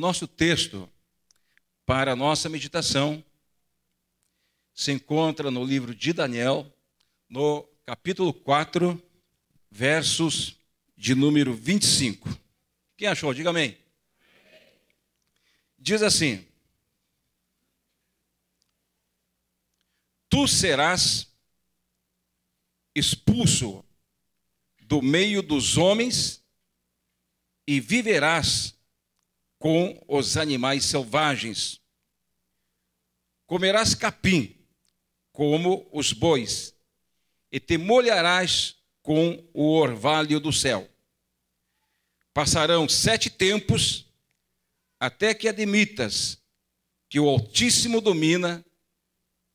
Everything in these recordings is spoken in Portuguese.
nosso texto para a nossa meditação se encontra no livro de Daniel, no capítulo 4, versos de número 25. Quem achou? Diga amém. Diz assim: tu serás expulso do meio dos homens e viverás com os animais selvagens. Comerás capim, como os bois, e te molharás com o orvalho do céu. Passarão 7 tempos, até que admitas que o Altíssimo domina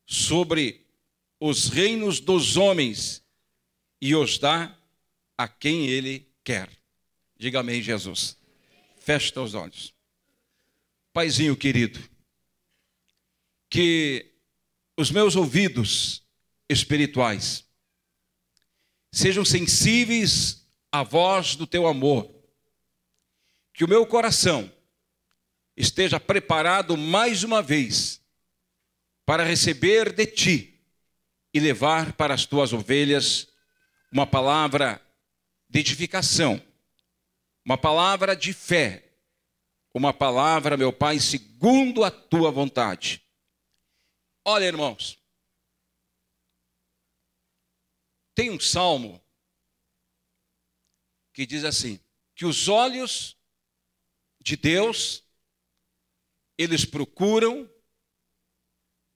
sobre os reinos dos homens e os dá a quem ele quer. Diga amém, Jesus. Feche os olhos. Paizinho querido, que os meus ouvidos espirituais sejam sensíveis à voz do teu amor, que o meu coração esteja preparado mais uma vez para receber de ti e levar para as tuas ovelhas uma palavra de edificação, uma palavra de fé, uma palavra, meu Pai, segundo a tua vontade. Olha, irmãos, tem um salmo que diz assim, que os olhos de Deus, eles procuram,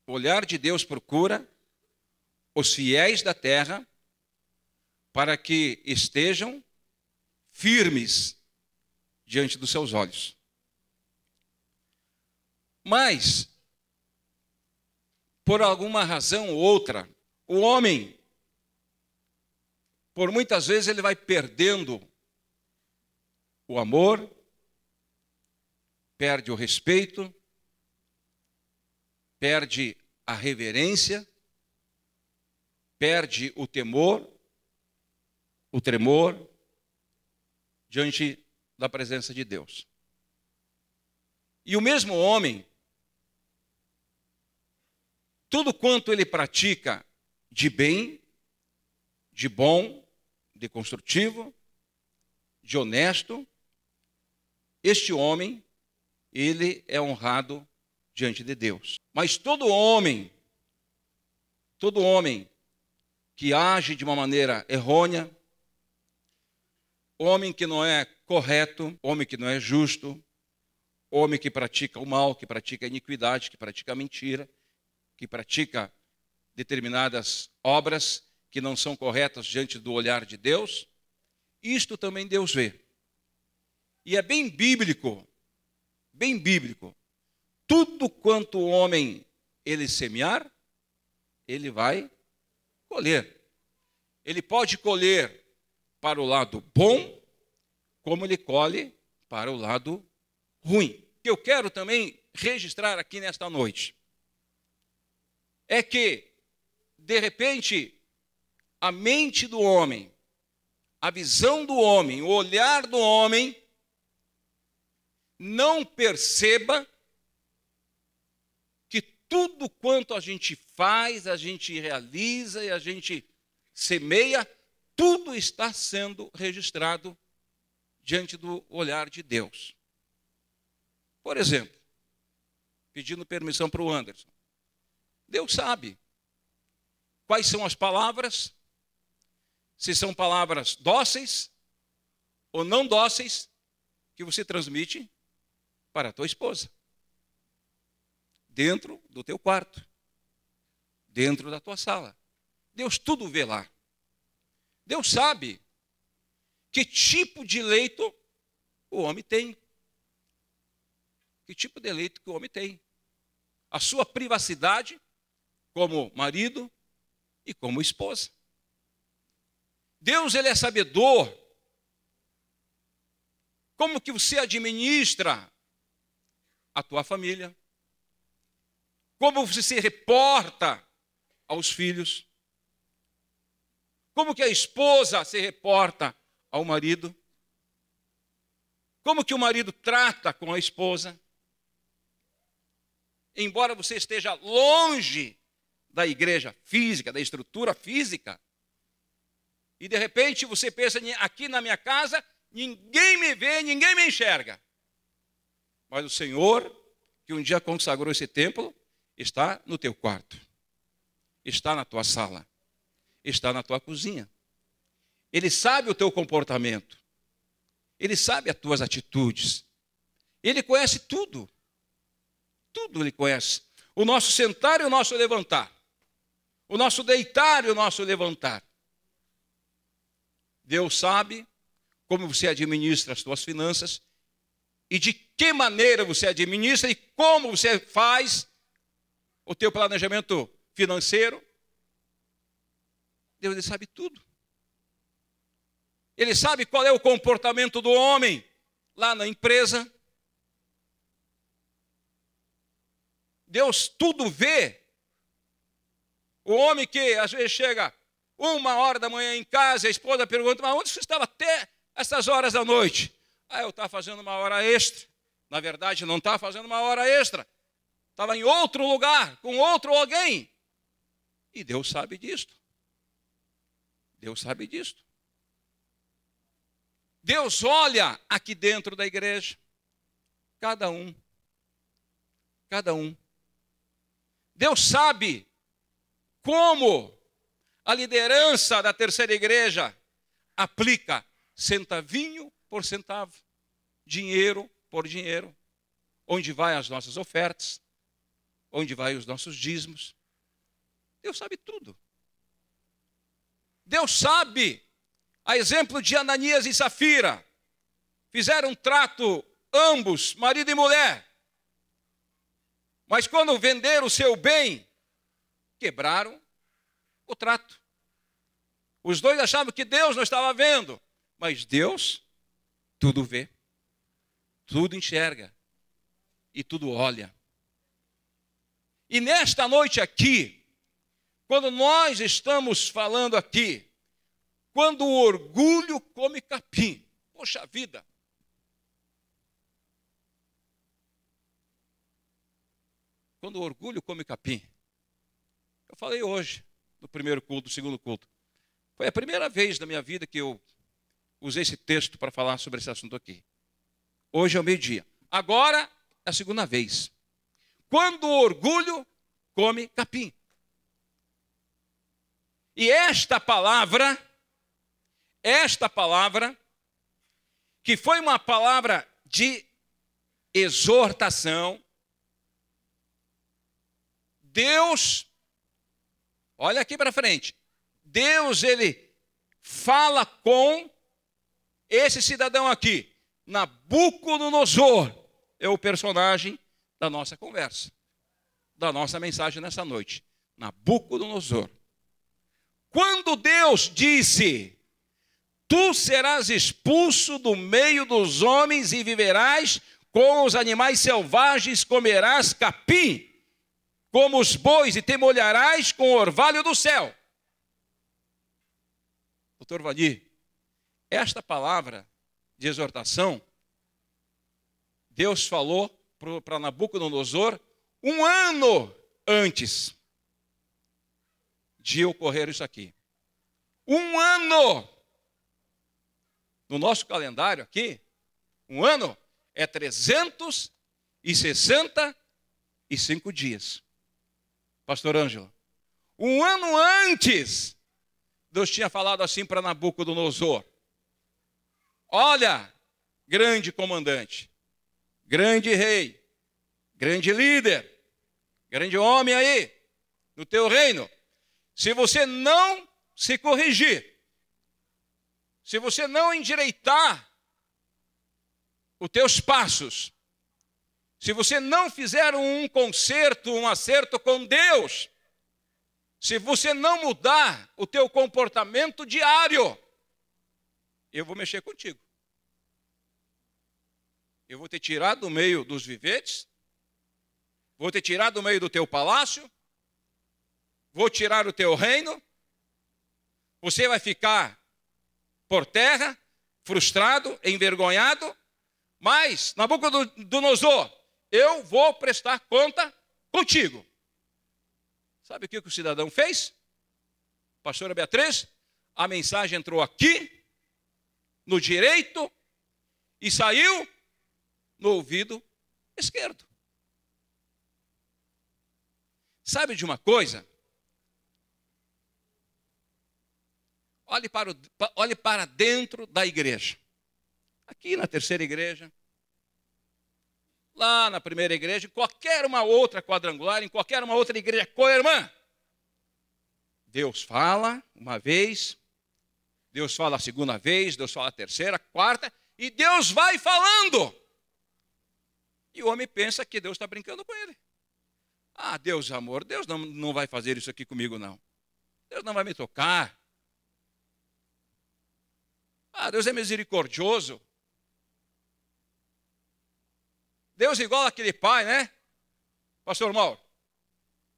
o olhar de Deus procura os fiéis da terra para que estejam firmes diante dos seus olhos. Mas, por alguma razão ou outra, o homem, por muitas vezes, ele vai perdendo o amor, perde o respeito, perde a reverência, perde o temor, o tremor diante da presença de Deus. E o mesmo homem, tudo quanto ele pratica de bem, de bom, de construtivo, de honesto, este homem, ele é honrado diante de Deus. Mas todo homem que age de uma maneira errônea, homem que não é correto, homem que não é justo, homem que pratica o mal, que pratica a iniquidade, que pratica a mentira, que pratica determinadas obras que não são corretas diante do olhar de Deus, isto também Deus vê. E é bem bíblico, tudo quanto o homem ele semear, ele vai colher. Ele pode colher para o lado bom, como ele colhe para o lado ruim. O que eu quero também registrar aqui nesta noite é que, de repente, a mente do homem, a visão do homem, o olhar do homem, não perceba que tudo quanto a gente faz, a gente realiza e a gente semeia, tudo está sendo registrado diante do olhar de Deus. Por exemplo, pedindo permissão para o Anderson. Deus sabe quais são as palavras, se são palavras dóceis ou não dóceis, que você transmite para a tua esposa. Dentro do teu quarto, dentro da tua sala. Deus tudo vê lá. Deus sabe que tipo de leito o homem tem. Que tipo de leito que o homem tem. A sua privacidade como marido e como esposa. Deus, ele é sabedor como que você administra a tua família, como você se reporta aos filhos, como que a esposa se reporta ao marido, como que o marido trata com a esposa, embora você esteja longe da igreja física, da estrutura física, e de repente você pensa, aqui na minha casa, ninguém me vê, ninguém me enxerga. Mas o Senhor, que um dia consagrou esse templo, está no teu quarto, está na tua sala, está na tua cozinha. Ele sabe o teu comportamento, Ele sabe as tuas atitudes, Ele conhece tudo, tudo Ele conhece. O nosso sentar e o nosso levantar, o nosso deitar e o nosso levantar. Deus sabe como você administra as suas finanças e de que maneira você administra e como você faz o teu planejamento financeiro. Deus, Ele sabe tudo. Ele sabe qual é o comportamento do homem lá na empresa. Deus tudo vê. O homem que às vezes chega 1h da manhã em casa, a esposa pergunta, mas onde você estava até essas horas da noite? Eu estava fazendo uma hora extra. Na verdade, não estava fazendo uma hora extra. Estava em outro lugar, com outro alguém. E Deus sabe disto. Deus sabe disto. Deus olha aqui dentro da igreja. Cada um. Cada um. Deus sabe como a liderança da terceira igreja aplica centavinho por centavo, dinheiro por dinheiro, onde vai as nossas ofertas, onde vai os nossos dízimos. Deus sabe tudo. Deus sabe, a exemplo de Ananias e Safira, fizeram um trato ambos, marido e mulher, mas quando venderam o seu bem, quebraram o trato. Os dois achavam que Deus não estava vendo, mas Deus tudo vê, tudo enxerga e tudo olha. E nesta noite aqui, quando nós estamos falando aqui, quando o orgulho come capim, poxa vida, quando o orgulho come capim, eu falei hoje, no primeiro culto, no segundo culto, foi a primeira vez na minha vida que eu usei esse texto para falar sobre esse assunto aqui. Hoje é o meio-dia. Agora é a segunda vez. Quando o orgulho come capim. E esta palavra, que foi uma palavra de exortação, Deus, olha aqui para frente, Deus, Ele fala com esse cidadão aqui, Nabucodonosor, é o personagem da nossa conversa, da nossa mensagem nessa noite, Nabucodonosor. Quando Deus disse, tu serás expulso do meio dos homens e viverás com os animais selvagens, comerás capim, como os bois, e te molharás com o orvalho do céu. Doutor Vani, esta palavra de exortação, Deus falou para Nabucodonosor 1 ano antes de ocorrer isso aqui. 1 ano! No nosso calendário aqui, 1 ano é 365 dias. Pastor Ângelo, 1 ano antes, Deus tinha falado assim para Nabucodonosor. Olha, grande comandante, grande rei, grande líder, grande homem aí, no teu reino. Se você não se corrigir, se você não endireitar os teus passos, se você não fizer um conserto, um acerto com Deus, se você não mudar o teu comportamento diário, eu vou mexer contigo. Eu vou te tirar do meio dos vivetes, vou te tirar do meio do teu palácio, vou tirar o teu reino, você vai ficar por terra, frustrado, envergonhado, mas, Nabucodonosor, eu vou prestar conta contigo. Sabe o que o cidadão fez? Pastora Beatriz, a mensagem entrou aqui, no direito, e saiu no ouvido esquerdo. Sabe de uma coisa? Olhe para dentro da igreja. Aqui na terceira igreja, lá na primeira igreja, em qualquer uma outra quadrangular, em qualquer uma outra igreja co-irmã. Deus fala uma vez, Deus fala a segunda vez, Deus fala a terceira, a quarta, e Deus vai falando. E o homem pensa que Deus está brincando com ele. Ah, Deus, amor, Deus não vai fazer isso aqui comigo, não. Deus não vai me tocar. Ah, Deus é misericordioso. Deus é igual aquele pai, né? Pastor Mauro,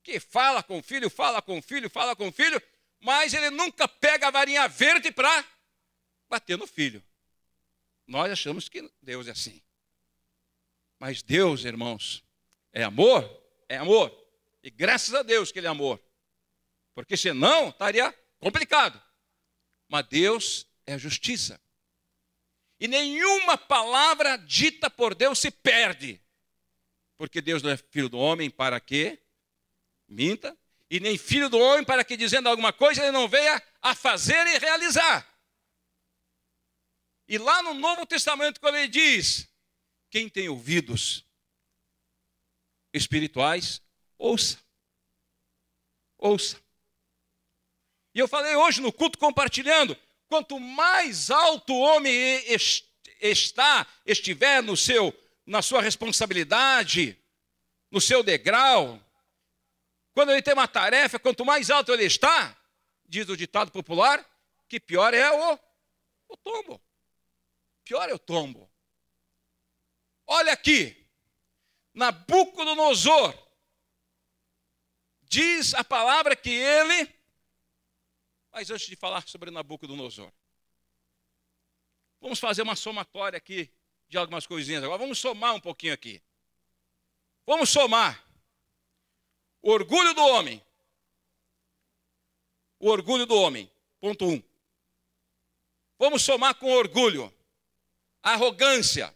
que fala com o filho, fala com o filho, fala com o filho, mas ele nunca pega a varinha verde para bater no filho. Nós achamos que Deus é assim. Mas Deus, irmãos, é amor? É amor. E graças a Deus que Ele é amor. Porque senão estaria complicado. Mas Deus é justiça. E nenhuma palavra dita por Deus se perde. Porque Deus não é filho do homem para que minta. E nem filho do homem para que, dizendo alguma coisa, Ele não venha a fazer e realizar. E lá no Novo Testamento, quando Ele diz: quem tem ouvidos espirituais, ouça. Ouça. E eu falei hoje no culto compartilhando, quanto mais alto o homem estiver na sua responsabilidade, no seu degrau, quando ele tem uma tarefa, quanto mais alto ele está, diz o ditado popular, que pior é o tombo. Pior é o tombo. Olha aqui, Nabucodonosor, diz a palavra que ele... Mas antes de falar sobre Nabucodonosor, vamos fazer uma somatória aqui de algumas coisinhas. Agora vamos somar um pouquinho aqui. Vamos somar o orgulho do homem. O orgulho do homem, ponto 1. Vamos somar com orgulho a arrogância,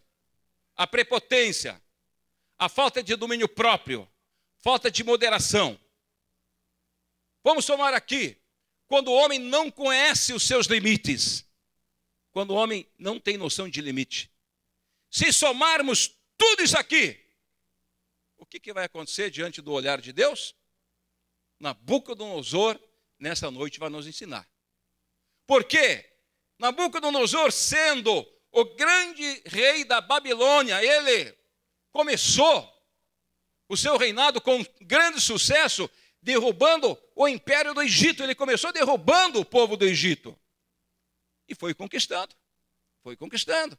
a prepotência, a falta de domínio próprio, falta de moderação. Vamos somar aqui, quando o homem não conhece os seus limites, quando o homem não tem noção de limite. Se somarmos tudo isso aqui, o que vai acontecer diante do olhar de Deus? Nabucodonosor, nessa noite, vai nos ensinar. Por quê? Nabucodonosor, sendo o grande rei da Babilônia, ele começou o seu reinado com grande sucesso, derrubando o império do Egito. Ele começou derrubando o povo do Egito. E foi conquistando. Foi conquistando.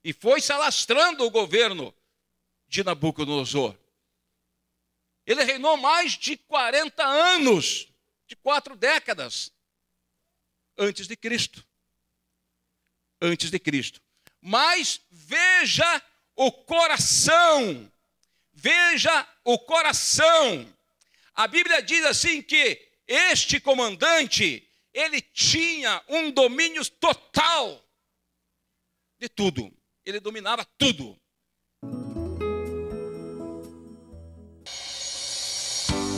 E foi se alastrando o governo de Nabucodonosor. Ele reinou mais de 40 anos, de 4 décadas, antes de Cristo. Antes de Cristo. Mas veja o coração. Veja o coração. A Bíblia diz assim que este comandante, ele tinha um domínio total de tudo. Ele dominava tudo.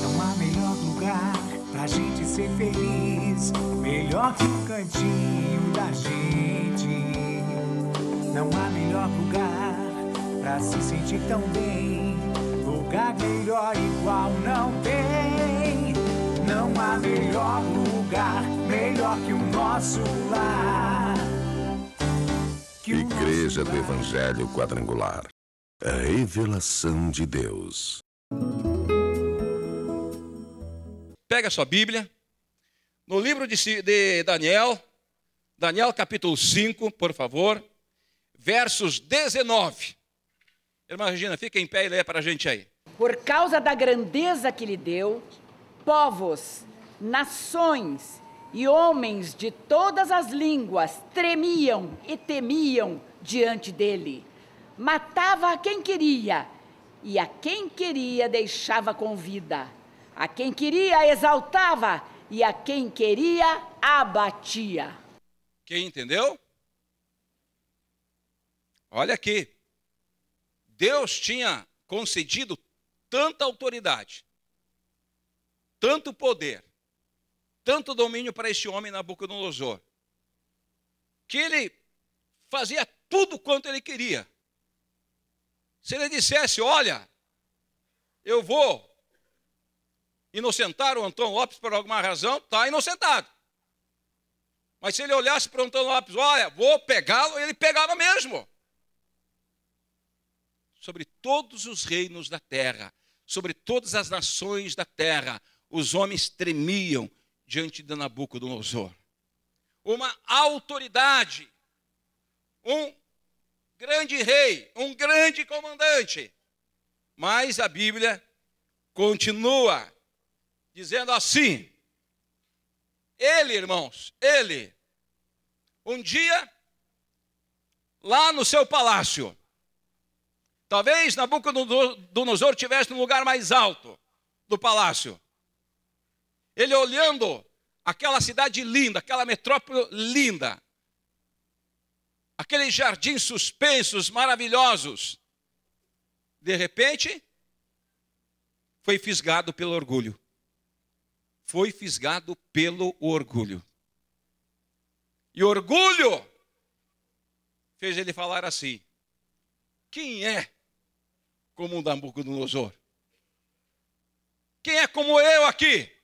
Não há melhor lugar pra gente ser feliz, melhor que o cantinho da gente. Não há melhor lugar pra se sentir tão bem, lugar melhor igual não tem. Não há melhor lugar, melhor que o nosso lar. Igreja do Evangelho Quadrangular. A revelação de Deus. Pega a sua Bíblia. No livro de Daniel, Daniel capítulo 5, por favor, versos 19. Irmã Regina, fica em pé e lê para a gente aí. Por causa da grandeza que lhe deu, povos, nações e homens de todas as línguas tremiam e temiam diante dele. Matava a quem queria e a quem queria deixava com vida. A quem queria exaltava, e a quem queria abatia. Quem entendeu? Olha aqui. Deus tinha concedido tanta autoridade, tanto poder, tanto domínio para este homem Nabucodonosor, que ele fazia tudo quanto ele queria. Se ele dissesse, olha, eu vou inocentar o Antônio Lopes por alguma razão, está inocentado. Mas se ele olhasse para o Antônio Lopes, olha, vou pegá-lo, ele pegava mesmo. Sobre todos os reinos da terra, sobre todas as nações da terra, os homens tremiam diante de Nabucodonosor. Uma autoridade, um grande rei, um grande comandante. Mas a Bíblia continua dizendo assim, ele, irmãos, ele, um dia, lá no seu palácio, talvez Nabucodonosor estivesse no lugar mais alto do palácio. Ele olhando aquela cidade linda, aquela metrópole linda, aqueles jardins suspensos, maravilhosos. De repente, foi fisgado pelo orgulho. Foi fisgado pelo orgulho. E orgulho fez ele falar assim, quem é como Nabucodonosor? Quem é como eu aqui?